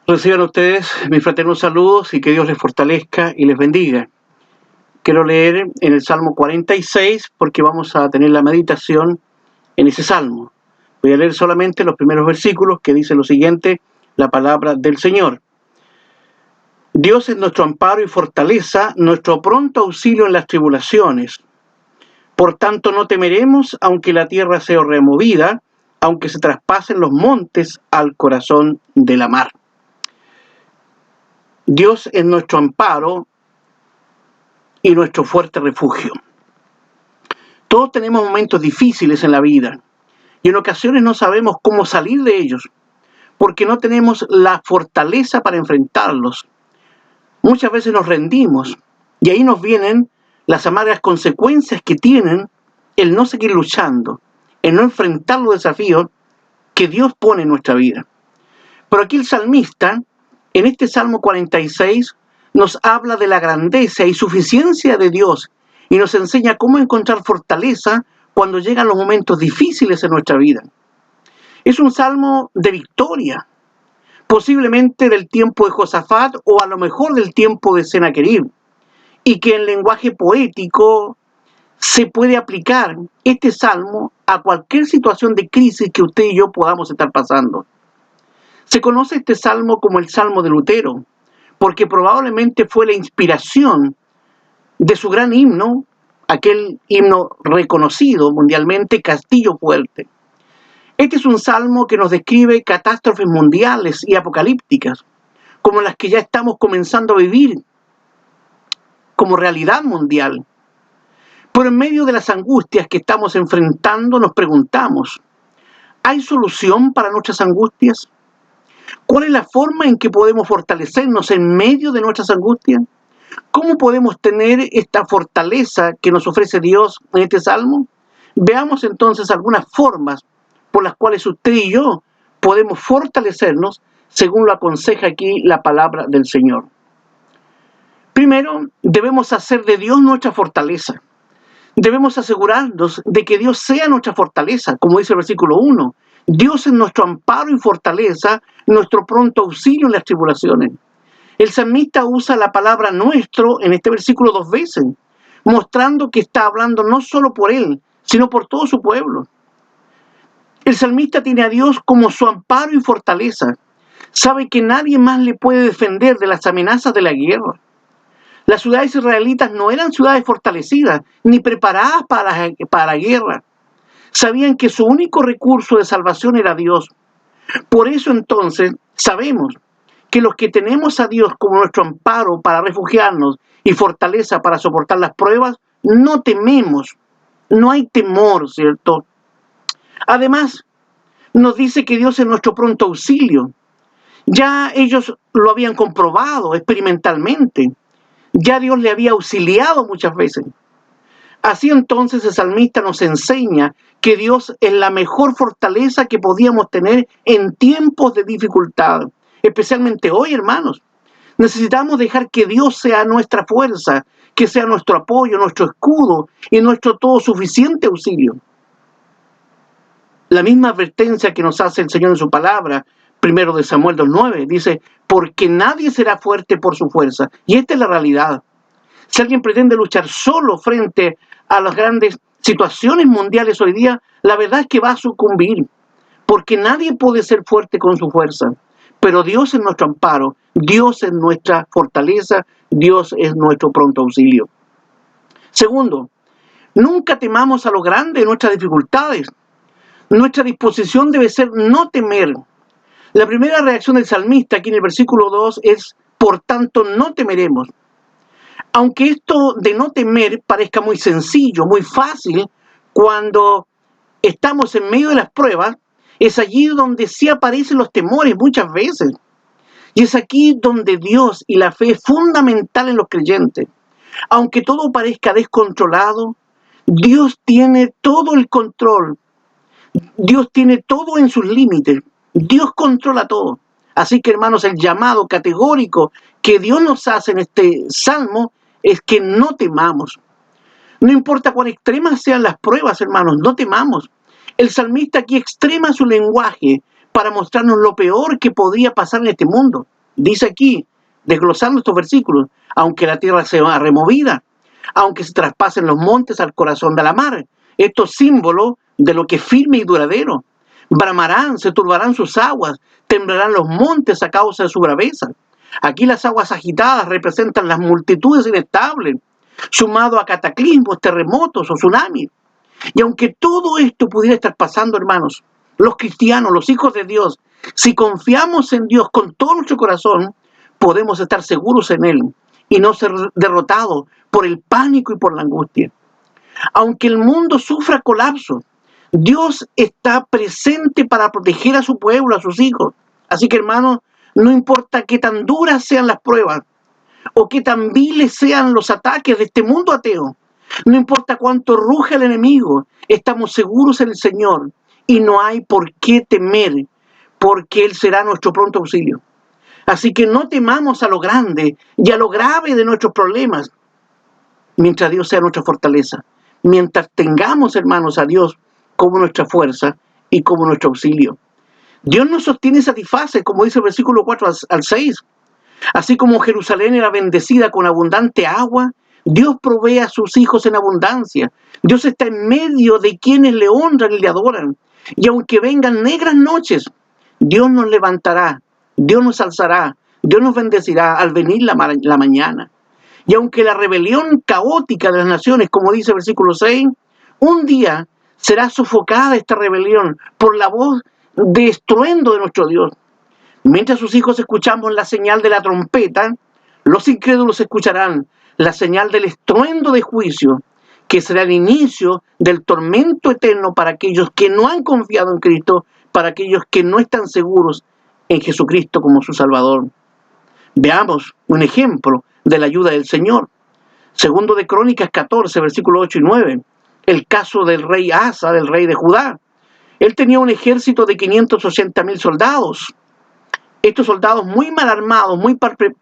Reciban ustedes mis fraternos saludos y que Dios les fortalezca y les bendiga. Quiero leer en el Salmo 46 porque vamos a tener la meditación en ese Salmo. Voy a leer solamente los primeros versículos que dice lo siguiente, la palabra del Señor. Dios es nuestro amparo y fortaleza, nuestro pronto auxilio en las tribulaciones. Por tanto no temeremos aunque la tierra sea removida, aunque se traspasen los montes al corazón de la mar. Dios es nuestro amparo y nuestro fuerte refugio. Todos tenemos momentos difíciles en la vida y en ocasiones no sabemos cómo salir de ellos porque no tenemos la fortaleza para enfrentarlos. Muchas veces nos rendimos y ahí nos vienen las amargas consecuencias que tienen el no seguir luchando, el no enfrentar los desafíos que Dios pone en nuestra vida. Pero aquí el salmista, en este Salmo 46, nos habla de la grandeza y suficiencia de Dios y nos enseña cómo encontrar fortaleza cuando llegan los momentos difíciles en nuestra vida. Es un salmo de victoria, posiblemente del tiempo de Josafat o a lo mejor del tiempo de Sennacherib, y que en lenguaje poético se puede aplicar este salmo a cualquier situación de crisis que usted y yo podamos estar pasando. Se conoce este salmo como el Salmo de Lutero, porque probablemente fue la inspiración de su gran himno, aquel himno reconocido mundialmente, Castillo Fuerte. Este es un salmo que nos describe catástrofes mundiales y apocalípticas, como las que ya estamos comenzando a vivir como realidad mundial. Pero en medio de las angustias que estamos enfrentando, nos preguntamos, ¿hay solución para nuestras angustias? ¿Cuál es la forma en que podemos fortalecernos en medio de nuestras angustias? ¿Cómo podemos tener esta fortaleza que nos ofrece Dios en este salmo? Veamos entonces algunas formas por las cuales usted y yo podemos fortalecernos según lo aconseja aquí la palabra del Señor. Primero, debemos hacer de Dios nuestra fortaleza. Debemos asegurarnos de que Dios sea nuestra fortaleza, como dice el versículo 1. Dios es nuestro amparo y fortaleza, nuestro pronto auxilio en las tribulaciones. El salmista usa la palabra nuestro en este versículo 2 veces, mostrando que está hablando no solo por él, sino por todo su pueblo. El salmista tiene a Dios como su amparo y fortaleza. Sabe que nadie más le puede defender de las amenazas de la guerra. Las ciudades israelitas no eran ciudades fortalecidas, ni preparadas para la guerra. Sabían que su único recurso de salvación era Dios. Por eso entonces sabemos que los que tenemos a Dios como nuestro amparo para refugiarnos y fortaleza para soportar las pruebas, no tememos, no hay temor, ¿cierto? Además, nos dice que Dios es nuestro pronto auxilio. Ya ellos lo habían comprobado experimentalmente. Ya Dios le había auxiliado muchas veces. Así entonces el salmista nos enseña que Dios es la mejor fortaleza que podíamos tener en tiempos de dificultad. Especialmente hoy, hermanos. Necesitamos dejar que Dios sea nuestra fuerza, que sea nuestro apoyo, nuestro escudo y nuestro todo suficiente auxilio. La misma advertencia que nos hace el Señor en su palabra, primero de Samuel 2:9, dice, porque nadie será fuerte por su fuerza. Y esta es la realidad. Si alguien pretende luchar solo frente a las grandes situaciones mundiales hoy día, la verdad es que va a sucumbir, porque nadie puede ser fuerte con su fuerza. Pero Dios es nuestro amparo, Dios es nuestra fortaleza, Dios es nuestro pronto auxilio. Segundo, nunca temamos a lo grande de nuestras dificultades. Nuestra disposición debe ser no temer. La primera reacción del salmista aquí en el versículo 2 es, por tanto no temeremos. Aunque esto de no temer parezca muy sencillo, muy fácil, cuando estamos en medio de las pruebas, es allí donde sí aparecen los temores muchas veces. Y es aquí donde Dios y la fe es fundamental en los creyentes. Aunque todo parezca descontrolado, Dios tiene todo el control. Dios tiene todo en sus límites. Dios controla todo. Así que, hermanos, el llamado categórico que Dios nos hace en este salmo es que no temamos. No importa cuán extremas sean las pruebas, hermanos, no temamos. El salmista aquí extrema su lenguaje para mostrarnos lo peor que podría pasar en este mundo. Dice aquí, desglosando estos versículos, aunque la tierra sea removida, aunque se traspasen los montes al corazón de la mar. Esto es símbolo de lo que es firme y duradero. Bramarán, se turbarán sus aguas, temblarán los montes a causa de su braveza. Aquí las aguas agitadas representan las multitudes inestables, sumado a cataclismos, terremotos o tsunamis. Y aunque todo esto pudiera estar pasando, hermanos, los cristianos, los hijos de Dios, si confiamos en Dios con todo nuestro corazón, podemos estar seguros en Él y no ser derrotados por el pánico y por la angustia. Aunque el mundo sufra colapso, Dios está presente para proteger a su pueblo, a sus hijos. Así que, hermanos, no importa qué tan duras sean las pruebas o qué tan viles sean los ataques de este mundo ateo, no importa cuánto ruja el enemigo, estamos seguros en el Señor y no hay por qué temer, porque Él será nuestro pronto auxilio. Así que no temamos a lo grande y a lo grave de nuestros problemas, mientras Dios sea nuestra fortaleza. Mientras tengamos, hermanos, a Dios como nuestra fuerza y como nuestro auxilio. Dios nos sostiene y satisface, como dice el versículo 4 al 6. Así como Jerusalén era bendecida con abundante agua, Dios provee a sus hijos en abundancia. Dios está en medio de quienes le honran y le adoran. Y aunque vengan negras noches, Dios nos levantará, Dios nos alzará, Dios nos bendecirá al venir la mañana. Y aunque la rebelión caótica de las naciones, como dice el versículo 6, un día será sofocada esta rebelión por la voz de estruendo de nuestro Dios. Mientras sus hijos escuchamos la señal de la trompeta, los incrédulos escucharán la señal del estruendo de juicio, que será el inicio del tormento eterno para aquellos que no han confiado en Cristo, para aquellos que no están seguros en Jesucristo como su Salvador. Veamos un ejemplo de la ayuda del Señor. Segundo de Crónicas 14, versículos 8 y 9. El caso del rey Asa, del rey de Judá. Él tenía un ejército de 580,000 soldados. Estos soldados muy mal armados, muy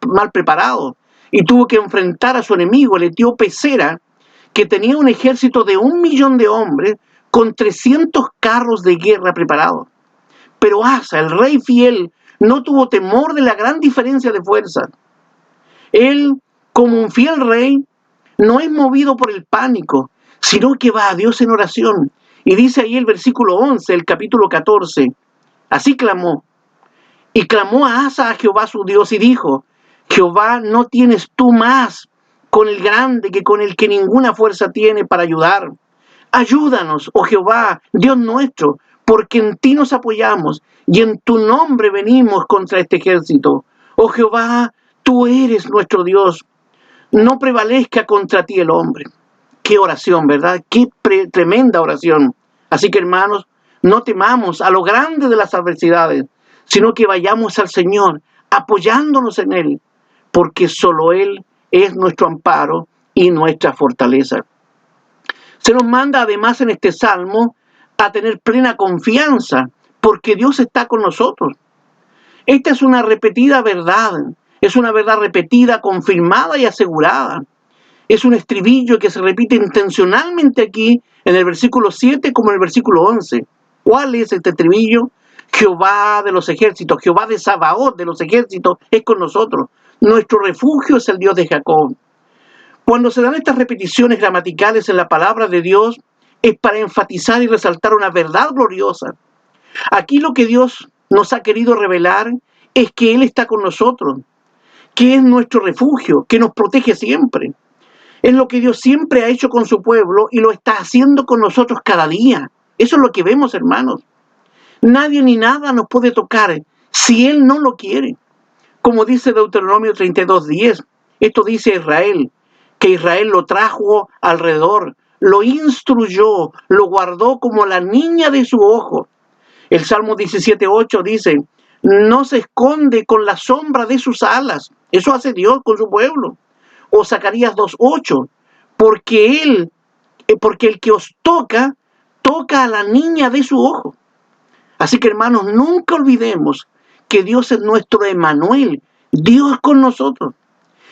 mal preparados, y tuvo que enfrentar a su enemigo, el etíope Sera, que tenía un ejército de 1,000,000 de hombres con 300 carros de guerra preparados. Pero Asa, el rey fiel, no tuvo temor de la gran diferencia de fuerza. Él, como un fiel rey, no es movido por el pánico, sino que va a Dios en oración. Y dice ahí el versículo 11, el capítulo 14, así clamó. Y clamó a Asa a Jehová su Dios y dijo: Jehová, ¿no tienes tú más con el grande que con el que ninguna fuerza tiene para ayudar? Ayúdanos, oh Jehová, Dios nuestro, porque en ti nos apoyamos y en tu nombre venimos contra este ejército. Oh Jehová, tú eres nuestro Dios, no prevalezca contra ti el hombre. Qué oración, ¿verdad? Qué tremenda oración. Así que, hermanos, no temamos a lo grande de las adversidades, sino que vayamos al Señor apoyándonos en Él, porque solo Él es nuestro amparo y nuestra fortaleza. Se nos manda además en este salmo a tener plena confianza, porque Dios está con nosotros. Esta es una repetida verdad, es una verdad repetida, confirmada y asegurada. Es un estribillo que se repite intencionalmente aquí en el versículo 7 como en el versículo 11. ¿Cuál es este estribillo? Jehová de los ejércitos, Jehová de Sabaoth de los ejércitos es con nosotros. Nuestro refugio es el Dios de Jacob. Cuando se dan estas repeticiones gramaticales en la palabra de Dios, es para enfatizar y resaltar una verdad gloriosa. Aquí lo que Dios nos ha querido revelar es que Él está con nosotros, que es nuestro refugio, que nos protege siempre. Es lo que Dios siempre ha hecho con su pueblo y lo está haciendo con nosotros cada día. Eso es lo que vemos, hermanos. Nadie ni nada nos puede tocar si Él no lo quiere. Como dice Deuteronomio 32:10, esto dice Israel, que Israel lo trajo alrededor, lo instruyó, lo guardó como la niña de su ojo. El Salmo 17:8 dice: no se esconde con la sombra de sus alas. Eso hace Dios con su pueblo. O Zacarías 2:8, porque el que os toca, toca a la niña de su ojo. Así que, hermanos, nunca olvidemos que Dios es nuestro Emmanuel, Dios con nosotros.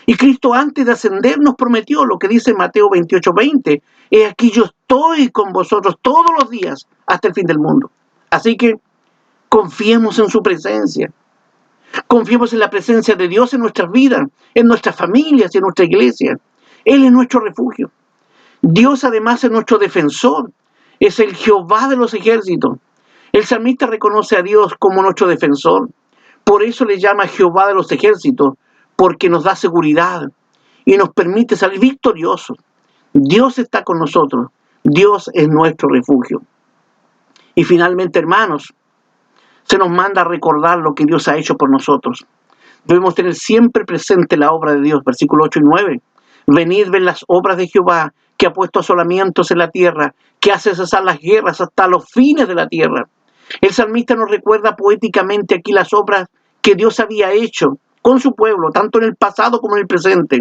Y Cristo, antes de ascender, nos prometió lo que dice Mateo 28:20. He aquí yo estoy con vosotros todos los días hasta el fin del mundo. Así que confiemos en su presencia. Confiemos en la presencia de Dios en nuestras vidas, en nuestras familias y en nuestra iglesia. Él es nuestro refugio. Dios además es nuestro defensor. Es el Jehová de los ejércitos. El salmista reconoce a Dios como nuestro defensor. Por eso le llama Jehová de los ejércitos, porque nos da seguridad y nos permite salir victoriosos. Dios está con nosotros. Dios es nuestro refugio. Y finalmente, hermanos, se nos manda a recordar lo que Dios ha hecho por nosotros. Debemos tener siempre presente la obra de Dios, versículos 8 y 9. Venid, ven las obras de Jehová, que ha puesto asolamientos en la tierra, que hace cesar las guerras hasta los fines de la tierra. El salmista nos recuerda poéticamente aquí las obras que Dios había hecho con su pueblo, tanto en el pasado como en el presente.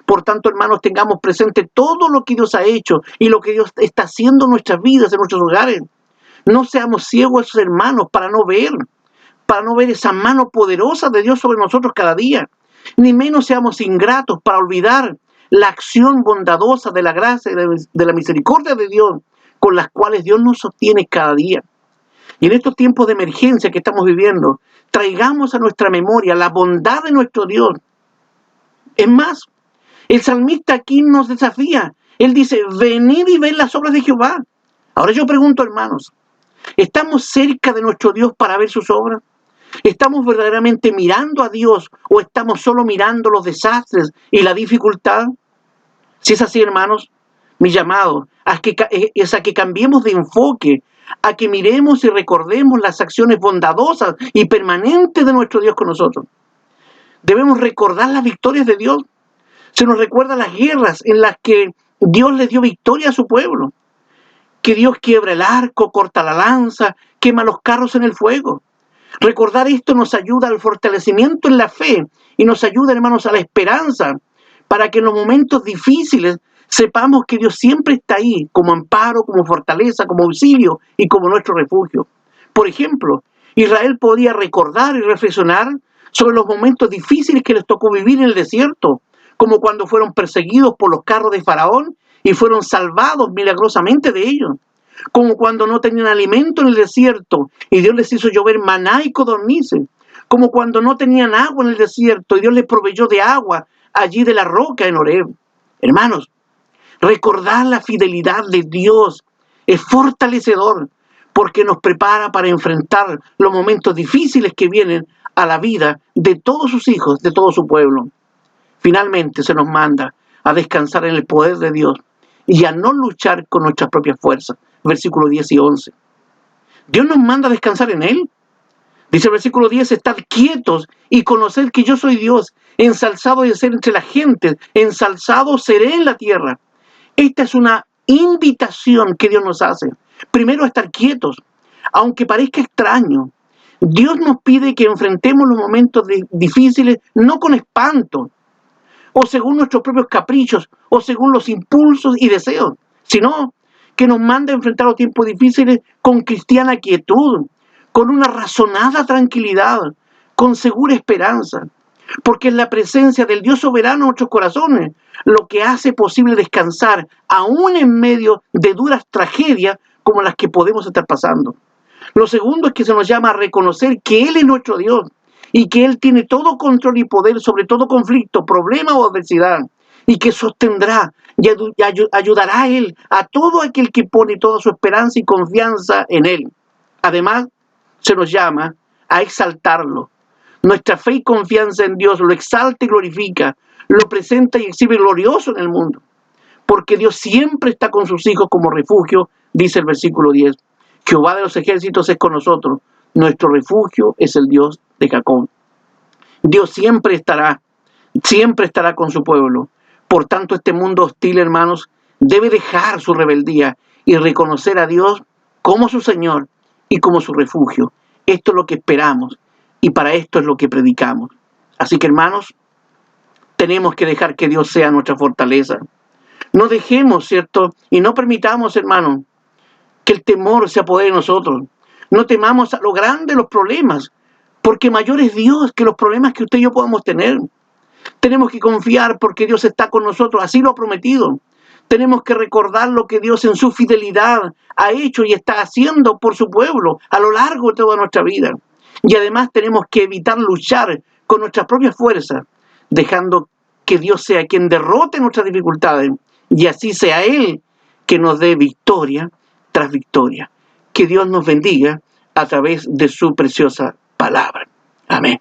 Por tanto, hermanos, tengamos presente todo lo que Dios ha hecho y lo que Dios está haciendo en nuestras vidas, en nuestros hogares. No seamos ciegos, hermanos, para no ver esa mano poderosa de Dios sobre nosotros cada día. Ni menos seamos ingratos para olvidar la acción bondadosa de la gracia y de la misericordia de Dios, con las cuales Dios nos sostiene cada día. Y en estos tiempos de emergencia que estamos viviendo, traigamos a nuestra memoria la bondad de nuestro Dios. Es más, el salmista aquí nos desafía. Él dice, venid y ved las obras de Jehová. Ahora yo pregunto, hermanos, ¿estamos cerca de nuestro Dios para ver sus obras? ¿Estamos verdaderamente mirando a Dios o estamos solo mirando los desastres y la dificultad? Si es así, hermanos, mi llamado es a que cambiemos de enfoque, a que miremos y recordemos las acciones bondadosas y permanentes de nuestro Dios con nosotros. Debemos recordar las victorias de Dios. Se nos recuerda las guerras en las que Dios le dio victoria a su pueblo. Que Dios quiebra el arco, corta la lanza, quema los carros en el fuego. Recordar esto nos ayuda al fortalecimiento en la fe y nos ayuda, hermanos, a la esperanza, para que en los momentos difíciles sepamos que Dios siempre está ahí, como amparo, como fortaleza, como auxilio y como nuestro refugio. Por ejemplo, Israel podía recordar y reflexionar sobre los momentos difíciles que les tocó vivir en el desierto, como cuando fueron perseguidos por los carros de Faraón y fueron salvados milagrosamente de ellos, como cuando no tenían alimento en el desierto y Dios les hizo llover maná y codornices, como cuando no tenían agua en el desierto y Dios les proveyó de agua allí de la roca en Horeb. Hermanos, recordar la fidelidad de Dios es fortalecedor porque nos prepara para enfrentar los momentos difíciles que vienen a la vida de todos sus hijos, de todo su pueblo. Finalmente se nos manda a descansar en el poder de Dios y a no luchar con nuestras propias fuerzas. Versículos 10 y 11. Dios nos manda a descansar en Él. Dice el versículo 10, estad quietos y conoced que yo soy Dios, ensalzado de ser entre las gentes, ensalzado seré en la tierra. Esta es una invitación que Dios nos hace. Primero, a estar quietos, aunque parezca extraño. Dios nos pide que enfrentemos los momentos difíciles no con espanto, o según nuestros propios caprichos, o según los impulsos y deseos, sino que nos manda a enfrentar los tiempos difíciles con cristiana quietud, con una razonada tranquilidad, con segura esperanza, porque es la presencia del Dios soberano en nuestros corazones lo que hace posible descansar aún en medio de duras tragedias como las que podemos estar pasando. Lo segundo es que se nos llama a reconocer que Él es nuestro Dios y que Él tiene todo control y poder sobre todo conflicto, problema o adversidad, y que sostendrá y ayudará a Él, a todo aquel que pone toda su esperanza y confianza en Él. Además, se nos llama a exaltarlo. Nuestra fe y confianza en Dios lo exalta y glorifica, lo presenta y exhibe glorioso en el mundo, porque Dios siempre está con sus hijos como refugio, dice el versículo 10. Jehová de los ejércitos es con nosotros, nuestro refugio es el Dios de Jacob. Dios siempre estará con su pueblo. Por tanto, este mundo hostil, hermanos, debe dejar su rebeldía y reconocer a Dios como su Señor y como su refugio. Esto es lo que esperamos y para esto es lo que predicamos. Así que, hermanos, tenemos que dejar que Dios sea nuestra fortaleza. No dejemos, ¿cierto? Y no permitamos, hermanos, que el temor se apodere de nosotros. No temamos a lo grande de los problemas, porque mayor es Dios que los problemas que usted y yo podamos tener. Tenemos que confiar porque Dios está con nosotros, así lo ha prometido. Tenemos que recordar lo que Dios en su fidelidad ha hecho y está haciendo por su pueblo a lo largo de toda nuestra vida. Y además tenemos que evitar luchar con nuestras propias fuerzas, dejando que Dios sea quien derrote nuestras dificultades y así sea Él que nos dé victoria tras victoria. Que Dios nos bendiga a través de su preciosa palabra. Amén.